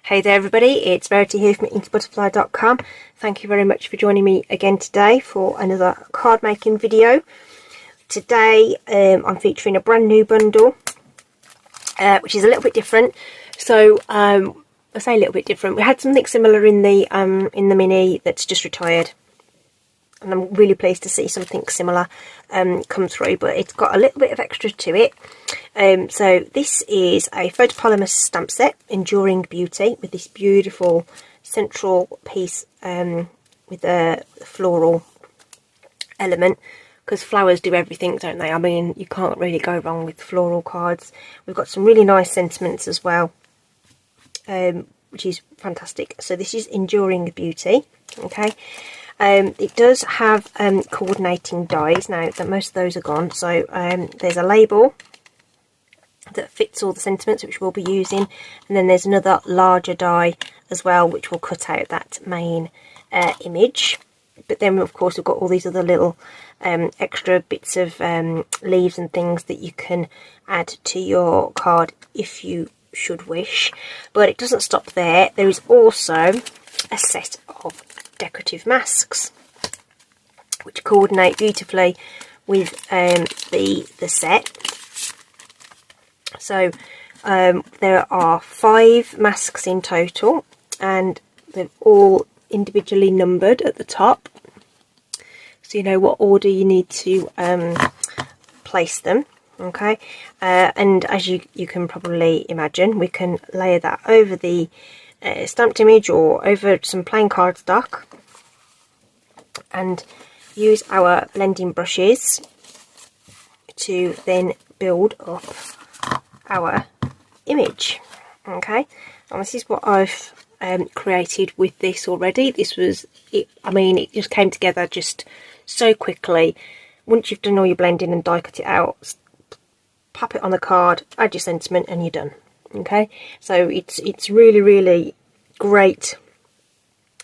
Hey there everybody, it's Verity here from inkybutterfly.com. Thank you very much for joining me again today for another card making video. Today I'm featuring a brand new bundle, which is a little bit different. So I say a little bit different. We had something similar in the mini that's just retired, and I'm really pleased to see something similar come through, but it's got a little bit of extra to it. So this is a photopolymer stamp set, Enduring Beauty, with this beautiful central piece with a floral element, because flowers do everything, don't they? I mean, you can't really go wrong with floral cards. We've got some really nice sentiments as well, which is fantastic. So this is Enduring Beauty, okay? It does have coordinating dies now that most of those are gone. So there's a label that fits all the sentiments which we'll be using, and then there's another larger die as well which will cut out that main image. But then of course we've got all these other little extra bits of leaves and things that you can add to your card if you should wish. But it doesn't stop there. There is also a set of decorative masks which coordinate beautifully with the set. So there are 5 masks in total, and they're all individually numbered at the top, so you know what order you need to place them, okay? And as you can probably imagine, we can layer that over the stamped image or over some plain cardstock and use our blending brushes to then build up our image, okay? And this is what I've created with this already. This was it. I mean, it just came together just so quickly. Once you've done all your blending and die cut it out, pop it on the card, add your sentiment, and you're done. Okay, so it's really great.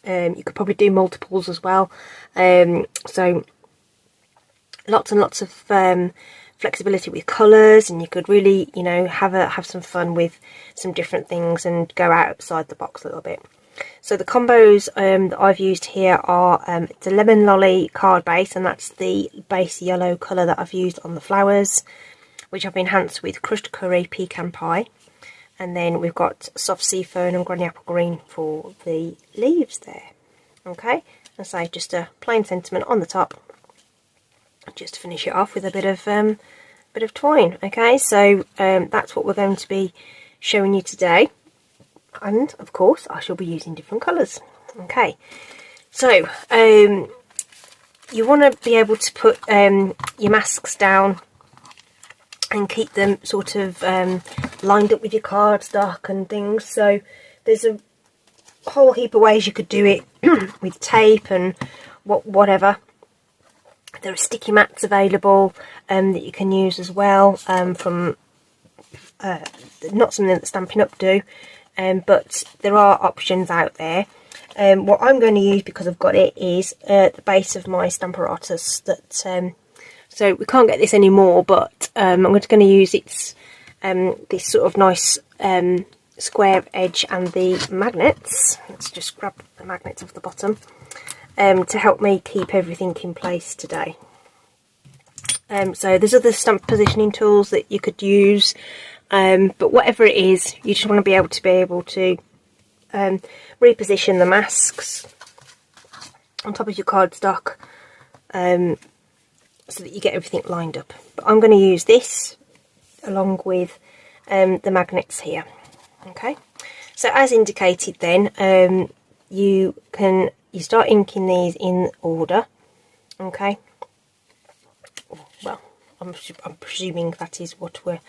You could probably do multiples as well. So lots and lots of flexibility with colours, and you could really, you know, have some fun with some different things and go outside the box a little bit. So the combos that I've used here are it's a lemon lolly card base, and that's the base yellow colour that I've used on the flowers, which I've enhanced with crushed curry pecan pie. And then we've got soft sea fern and granny apple green for the leaves there. Okay, and so just a plain sentiment on the top, just to finish it off with a bit of twine. Okay, so that's what we're going to be showing you today, and of course I shall be using different colours. Okay, so you want to be able to put your masks down and keep them sort of lined up with your cardstock and things. So there's a whole heap of ways you could do it with tape and whatever. There are sticky mats available that you can use as well, from not something that Stampin Up do, but there are options out there. What I'm going to use, because I've got it, is the base of my Stamparatus. That so we can't get this anymore, but I'm just going to use its this sort of nice square edge and the magnets. Let's just grab the magnets off the bottom to help me keep everything in place today. So there's other stamp positioning tools that you could use, but whatever it is, you just want to be able to reposition the masks on top of your cardstock, so that you get everything lined up. But I'm going to use this along with the magnets here. Okay, so as indicated then, you start inking these in order. Okay, well, I'm presuming that is what we're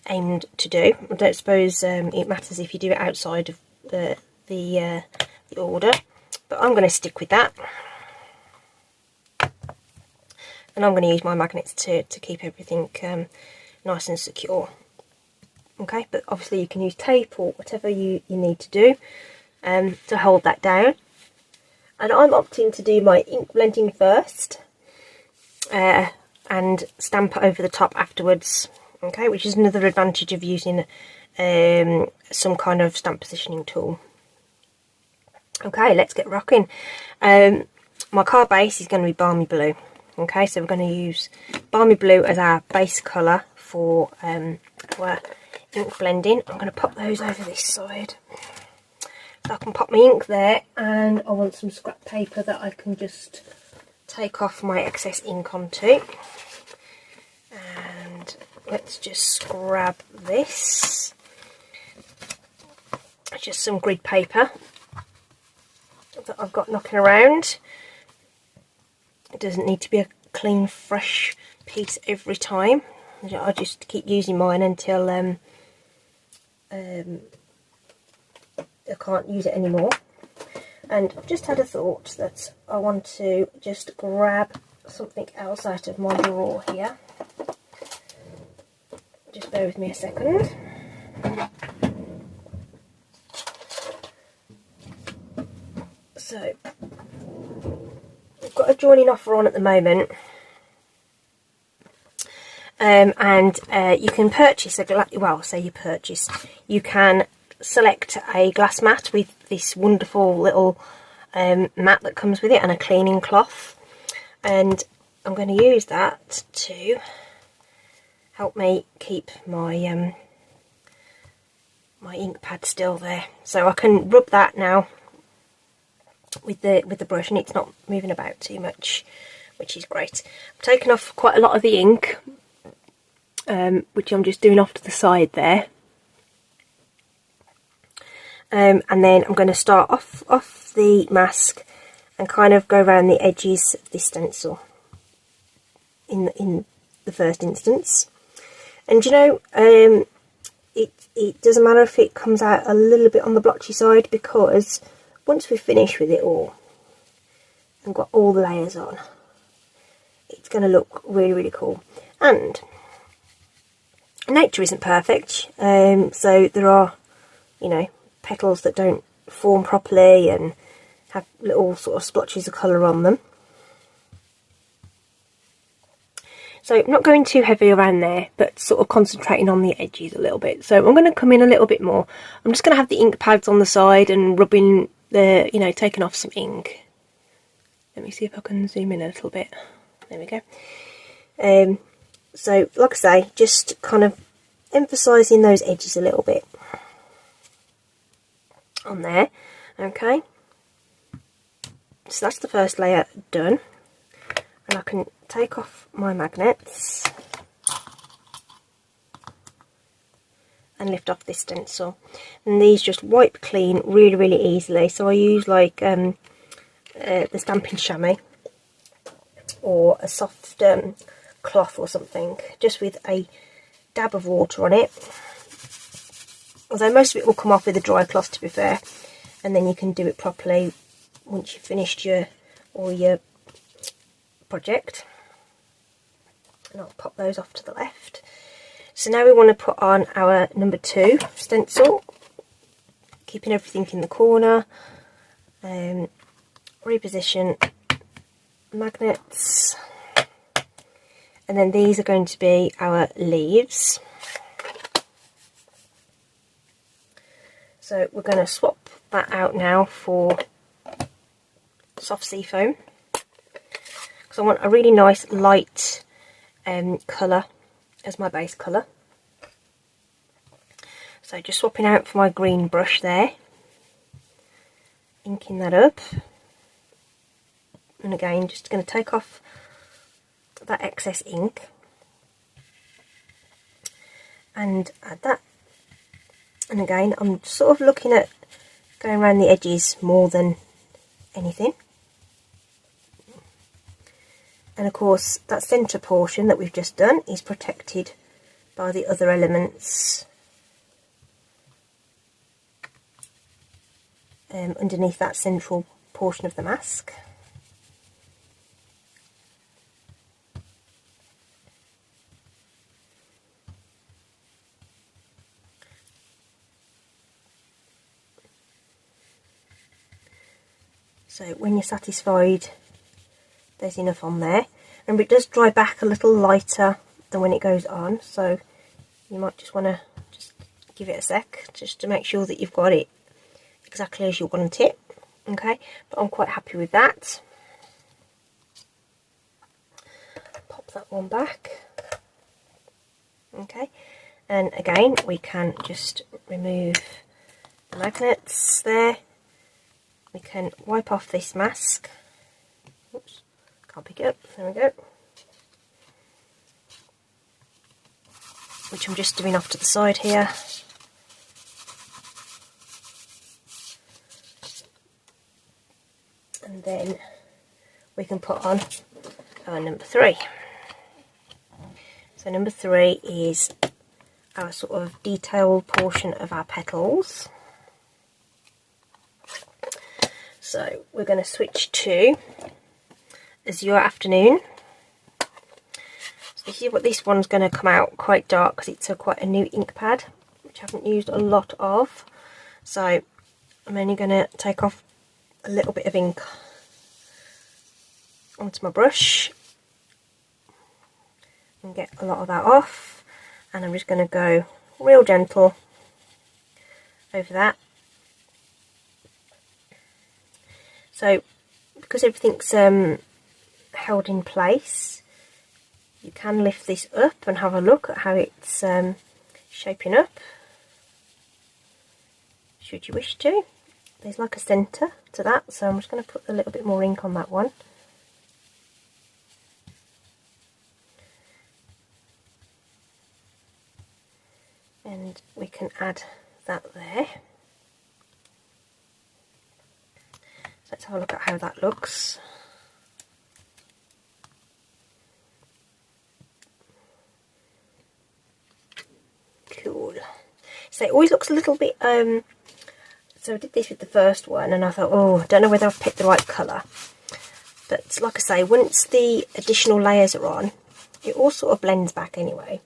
aimed to do. I don't suppose it matters if you do it outside of the order, but I'm going to stick with that. And I'm going to use my magnets to keep everything nice and secure. Okay, but obviously you can use tape or whatever you need to do to hold that down. And I'm opting to do my ink blending first and stamp over the top afterwards. Okay, which is another advantage of using some kind of stamp positioning tool. Okay, let's get rocking. My card base is going to be Balmy Blue. Okay, so we're going to use Balmy Blue as our base colour for our ink blending. I'm going to pop those over this side. So I can pop my ink there, and I want some scrap paper that I can just take off my excess ink onto. And let's just grab this. Just some grid paper that I've got knocking around. It doesn't need to be a clean, fresh piece every time. I just keep using mine until I can't use it anymore. And I've just had a thought that I want to just grab something else out of my drawer here. Just bear with me a second. So I've got a joining offer on at the moment, and you can purchase you can select a glass mat with this wonderful little mat that comes with it, and a cleaning cloth, and I'm going to use that to help me keep my my ink pad still there, so I can rub that now with the brush, and it's not moving about too much, which is great. I've taken off quite a lot of the ink, which I'm just doing off to the side there. And then I'm going to start off the mask and kind of go around the edges of this stencil in the first instance. And you know, it doesn't matter if it comes out a little bit on the blotchy side, because once we finish with it all and got all the layers on, it's going to look really, really cool. And nature isn't perfect, so there are, you know, petals that don't form properly and have little sort of splotches of colour on them. So I'm not going too heavy around there, but sort of concentrating on the edges a little bit. So I'm going to come in a little bit more. I'm just going to have the ink pads on the side and rubbing the, you know, taking off some ink. Let me see if I can zoom in a little bit. There we go. So like I say, just kind of emphasising those edges a little bit on there. Okay, so that's the first layer done, and I can take off my magnets and lift off this stencil, and these just wipe clean really, really easily. So I use like the Stampin' Chamois or a soft cloth or something, just with a dab of water on it. Although most of it will come off with a dry cloth, to be fair, and then you can do it properly once you've finished your project. And I'll pop those off to the left. So now we want to put on our number 2 stencil, keeping everything in the corner. Reposition magnets, and then these are going to be our leaves. So we're going to swap that out now for soft sea foam, because I want a really nice light colour as my base colour. So just swapping out for my green brush there, inking that up, and again just going to take off that excess ink and add that. And again, I'm sort of looking at going around the edges more than anything. And of course, that centre portion that we've just done is protected by the other elements underneath that central portion of the mask. So when you're satisfied there's enough on there, and it does dry back a little lighter than when it goes on, so you might just want to give it a sec just to make sure that you've got it exactly as you want it. Okay, but I'm quite happy with that. Pop that one back. Okay, and again we can just remove the magnets there. We can wipe off this mask. Oops, can't pick it up. There we go. Which I'm just doing off to the side here. And then we can put on our number 3. So number 3 is our sort of detailed portion of our petals. So we're going to switch to Azure Afternoon. So you see what this one's going to come out quite dark because it's quite a new ink pad, which I haven't used a lot of. So I'm only going to take off a little bit of ink onto my brush and get a lot of that off, and I'm just going to go real gentle over that. So because everything's held in place, you can lift this up and have a look at how it's shaping up, should you wish to. There's like a centre to that, so I'm just going to put a little bit more ink on that one. And we can add that there. So let's have a look at how that looks. Cool. So it always looks a little bit so I did this with the first one and I thought, oh, I don't know whether I've picked the right colour. But like I say, once the additional layers are on, it all sort of blends back anyway.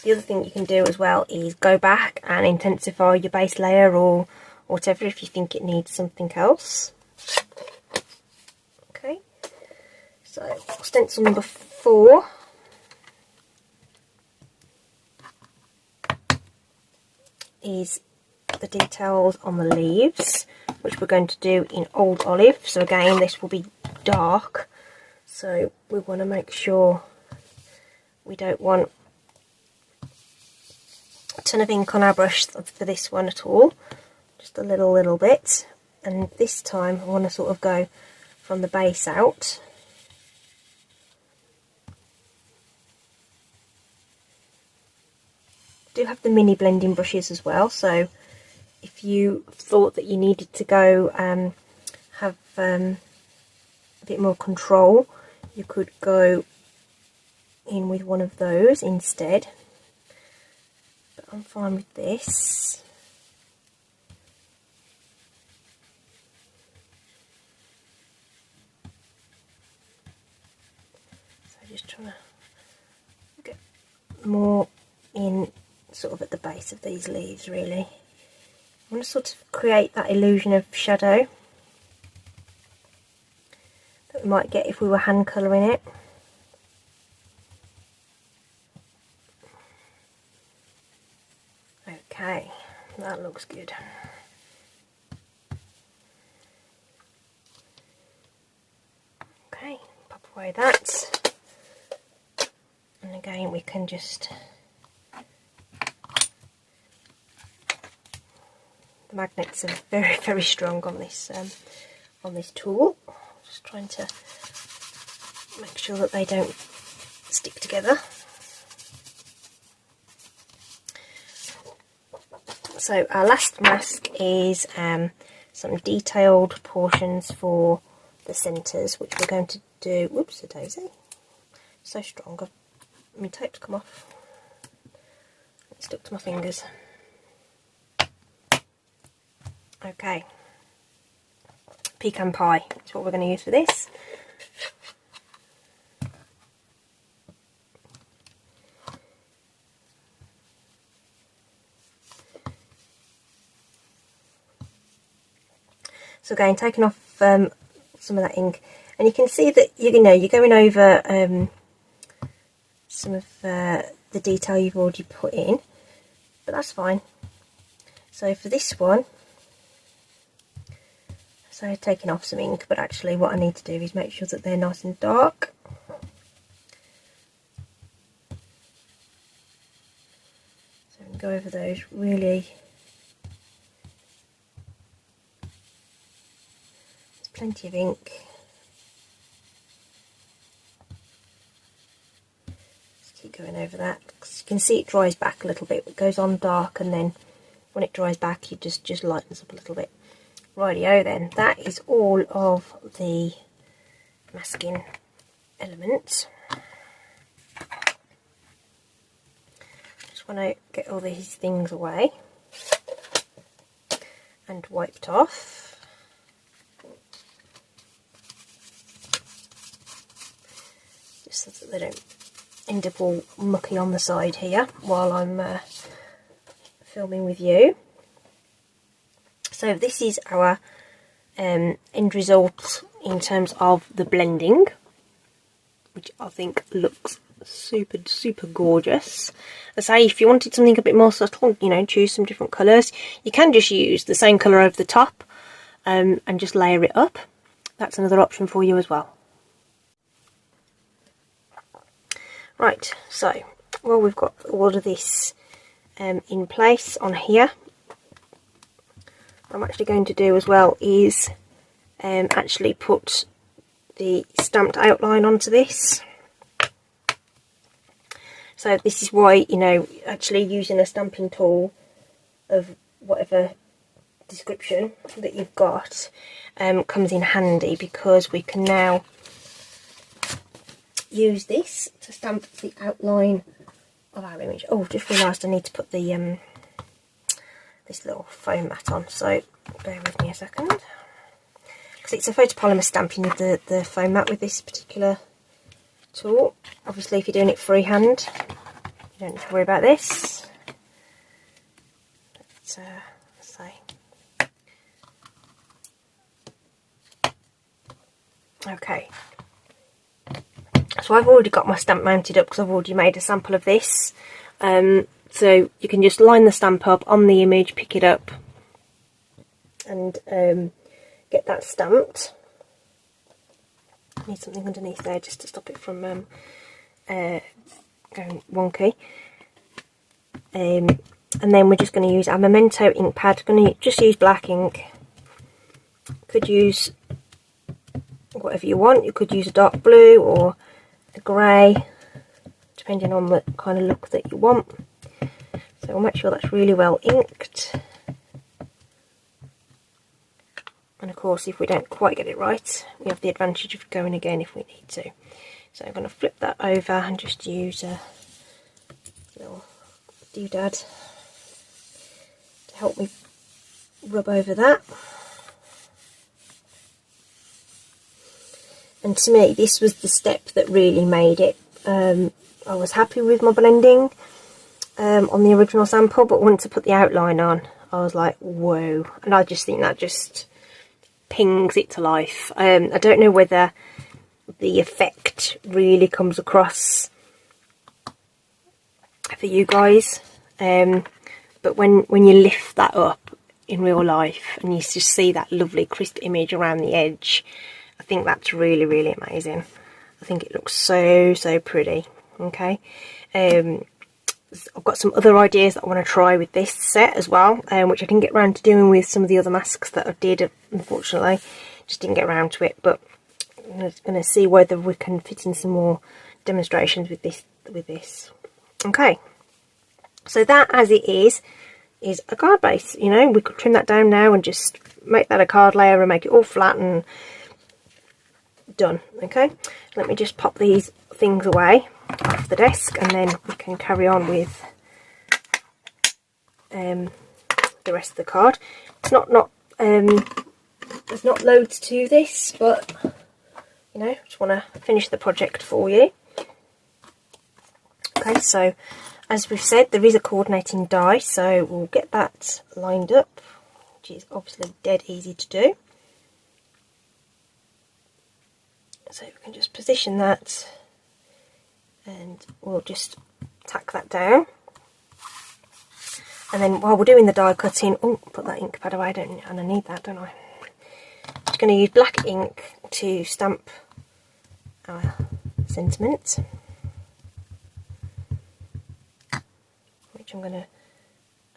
The other thing you can do as well is go back and intensify your base layer or whatever if you think it needs something else. Okay, so stencil number 4. Is the details on the leaves, which we're going to do in Old Olive. So again, this will be dark, so we want to make sure we don't want a ton of ink on our brush for this one at all, just a little bit. And this time I want to sort of go from the base out. Do have the mini blending brushes as well, so if you thought that you needed to go have a bit more control, you could go in with one of those instead, but I'm fine with this. So just trying to get more in sort of at the base of these leaves, really. I want to sort of create that illusion of shadow that we might get if we were hand colouring it. Okay, that looks good. Okay, pop away that. And again, we can just... The magnets are very, very strong on this tool. Just trying to make sure that they don't stick together. So our last mask is some detailed portions for the centres, which we're going to do. Whoops, a daisy! So strong. My tape's come off. It stuck to my fingers. Okay, pecan pie is what we're going to use for this. So again, taking off some of that ink, and you can see that you're going over some of the detail you've already put in. but that's fine. So for this one, so taking off some ink, but actually what I need to do is make sure that they're nice and dark. So we can go over those really. There's plenty of ink. Just keep going over that, because you can see it dries back a little bit. It goes on dark, and then when it dries back, it just lightens up a little bit. Rightio then, that is all of the masking elements. Just want to get all these things away and wiped off. Just so that they don't end up all mucky on the side here while I'm filming with you. So this is our end result in terms of the blending, which I think looks super gorgeous. As I say, if you wanted something a bit more subtle, you know, choose some different colours. You can just use the same colour over the top and just layer it up. That's another option for you as well. Right, so well, we've got all of this in place on here. What I'm actually going to do as well is actually put the stamped outline onto this. So this is why, you know, actually using a stamping tool of whatever description that you've got comes in handy, because we can now use this to stamp the outline of our image. Oh, just realised I need to put the this little foam mat on, so bear with me a second, because it's a photopolymer stamp. You need the foam mat with this particular tool. Obviously if you're doing it freehand, you don't need to worry about this. Let's say okay, so I've already got my stamp mounted up because I've already made a sample of this. So you can just line the stamp up on the image, pick it up and get that stamped. I need something underneath there just to stop it from going wonky. And then we're just going to use our Memento ink pad. Going to just use black ink. Could use whatever you want. You could use a dark blue or a grey, depending on the kind of look that you want. So we'll make sure that's really well inked. And of course, if we don't quite get it right, we have the advantage of going again if we need to. So I'm going to flip that over and just use a little doodad to help me rub over that. And to me, this was the step that really made it. I was happy with my blending on the original sample, but once I put the outline on, I was like, whoa. And I just think that just pings it to life. I don't know whether the effect really comes across for you guys, but when you lift that up in real life and you just see that lovely crisp image around the edge, I think that's really amazing. I think it looks so pretty. Okay, I've got some other ideas that I want to try with this set as well, which I didn't get around to doing with some of the other masks that I did, unfortunately. Just didn't get around to it, but I'm just going to see whether we can fit in some more demonstrations with this. Okay, so that as it is a card base. You know, we could trim that down now and just make that a card layer and make it all flat and done. Okay, let me just pop these things away off the desk and then we can carry on with the rest of the card. It's not there's not loads to this, but you know, just want to finish the project for you. Okay, so as we've said, there is a coordinating die, so we'll get that lined up, which is obviously dead easy to do. So we can just position that and we'll just tack that down. And then while we're doing the die cutting, oh, put that ink pad away, and I need that, don't I? I'm just going to use black ink to stamp our sentiment, which I'm going to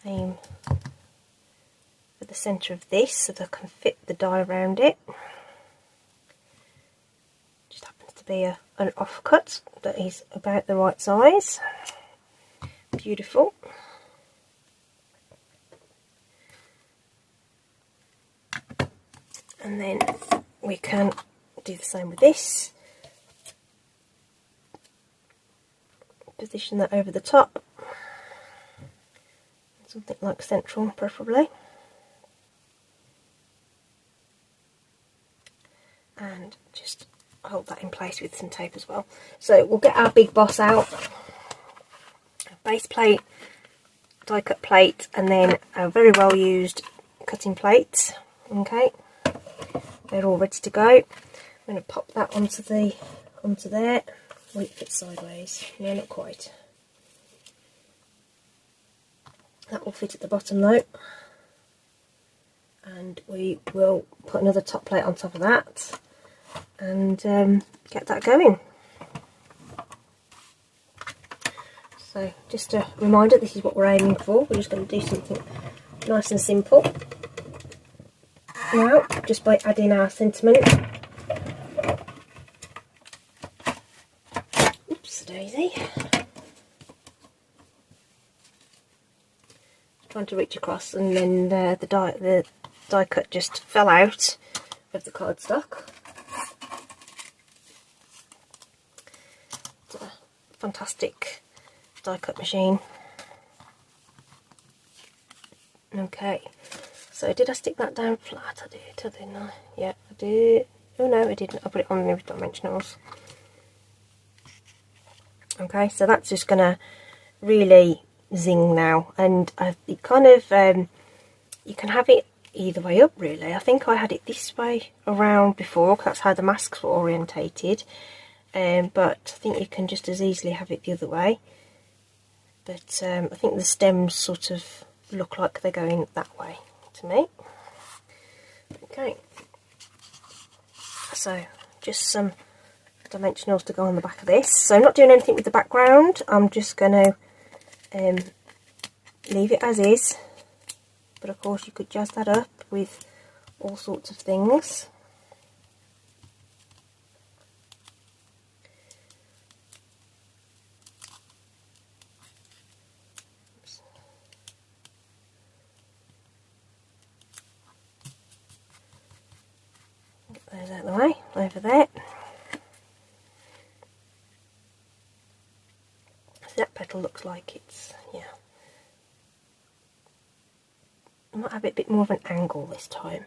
aim for the centre of this so that I can fit the die around it. Just happens to be an offcut that is about the right size. Beautiful. And then we can do the same with this. Position that over the top. Something like central, preferably. And just hold that in place with some tape as well. So we'll get our big boss out. A base plate, die cut plate, and then a very well used cutting plate. Okay. They're all ready to go. I'm going to pop that onto there. Wait, it fits sideways. No, not quite. That will fit at the bottom though. And we will put another top plate on top of that and get that going. So just a reminder, this is what we're aiming for. We're just going to do something nice and simple. Now, just by adding our sentiment. Oops, daisy. Trying to reach across, and then the die cut just fell out of the cardstock. It's a fantastic die cut machine. Okay. So did I stick that down flat? I did, didn't I? Yeah, I did. Oh no, I didn't. I put it on with dimensionals. Okay, so that's just going to really zing now. And it kind of, you can have it either way up really. I think I had it this way around before, because that's how the masks were orientated. But I think you can just as easily have it the other way. But I think the stems sort of look like they're going that way to me. Okay, so just some dimensionals to go on the back of this. So I'm not doing anything with the background, I'm just going to leave it as is, but of course you could jazz that up with all sorts of things. Those out of the way, over there. So that petal looks like it's, yeah. I might have it a bit more of an angle this time.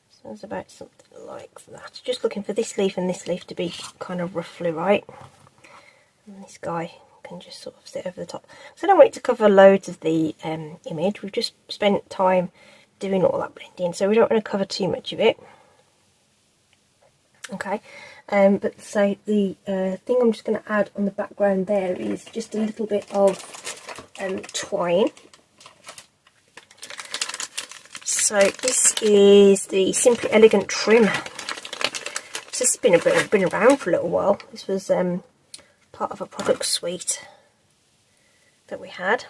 So it's about something like that. Just looking for this leaf and this leaf to be kind of roughly right. And this guy can just sort of sit over the top. So I don't want it to cover loads of the image. We've just spent time doing all that blending, so we don't want to cover too much of it. Okay, but so the thing I'm just going to add on the background there is just a little bit of twine. So this is the Simply Elegant trim. This has been around for a little while. This was part of a product suite that we had.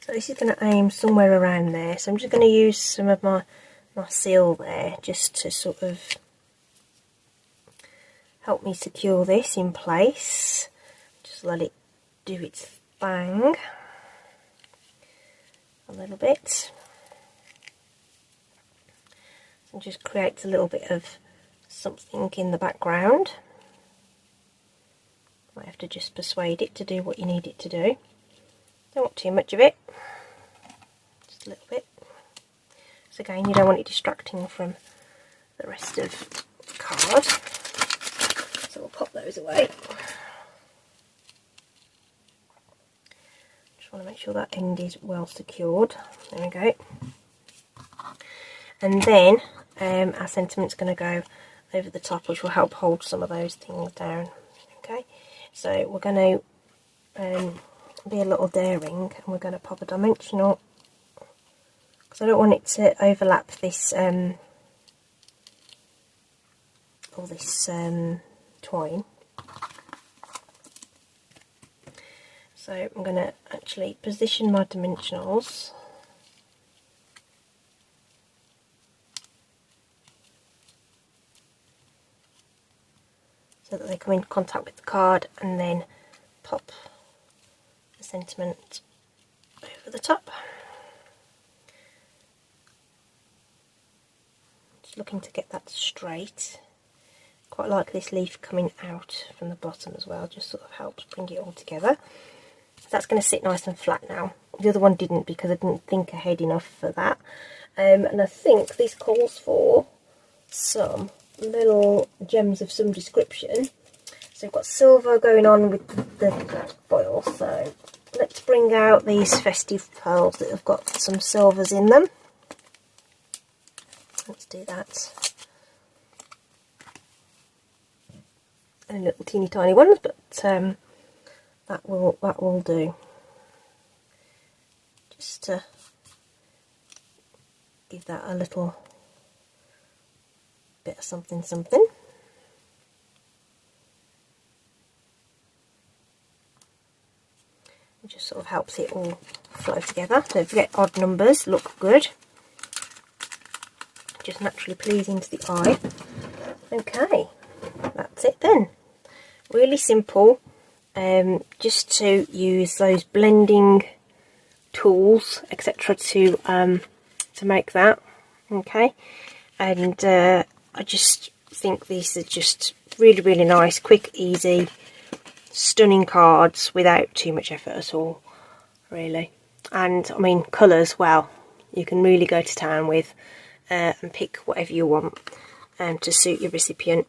So this is going to aim somewhere around there. So I'm just going to use some of my seal there just to sort of help me secure this in place. Just let it do its thing a little bit. So it just creates a little bit of something in the background. Might have to just persuade it to do what you need it to do. Don't want too much of it, just a little bit. So again, you don't want it distracting from the rest of the card. So we'll pop those away. Just want to make sure that end is well secured. There we go. And then our sentiment's going to go over the top, which will help hold some of those things down. Okay. So we're going to be a little daring, and we're going to pop a dimensional, because I don't want it to overlap this all this twine. So I'm going to actually position my dimensionals so that they come in contact with the card, and then pop the sentiment over the top. Just looking to get that straight. Quite like this leaf coming out from the bottom as well, just sort of helps bring it all together. That's going to sit nice and flat now. The other one didn't, because I didn't think ahead enough for that. And I think this calls for some little gems of some description. So we've got silver going on with the foil. So let's bring out these festive pearls that have got some silvers in them. Let's do that. And little teeny tiny ones, but that will do, just to give that a little bit of something. It just sort of helps it all flow together. Don't forget, odd numbers look good, just naturally pleasing to the eye. Okay, that's it then. Really simple. Just to use those blending tools, etc., to make that. Okay, and I just think these are just really nice, quick, easy, stunning cards without too much effort at all, really. And I mean, colours, well, you can really go to town with, and pick whatever you want to suit your recipient.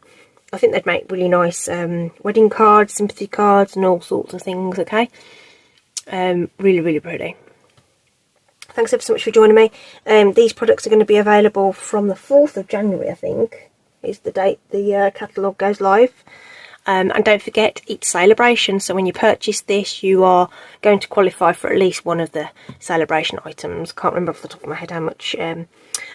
I think they'd make really nice wedding cards, sympathy cards, and all sorts of things. Okay, really pretty. Thanks ever so much for joining me. These products are going to be available from the 4th of January, I think, is the date the catalogue goes live. And don't forget, it's celebration, so when you purchase this, you are going to qualify for at least one of the celebration items. Can't remember off the top of my head how much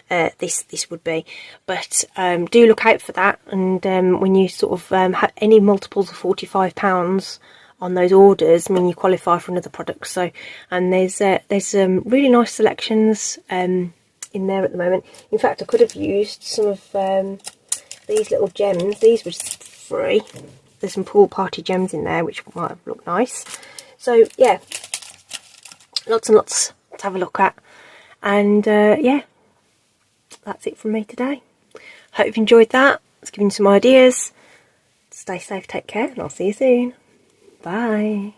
this would be, but do look out for that. And when you sort of have any multiples of £45 on those orders, I mean, you qualify for another product. So, and there's some really nice selections in there at the moment. In fact, I could have used some of these little gems. These were free. There's some pool party gems in there which might have looked nice. So yeah, lots and lots to have a look at. And yeah, that's it from me today. Hope you've enjoyed that. It's given you some ideas. Stay safe, take care, and I'll see you soon. Bye.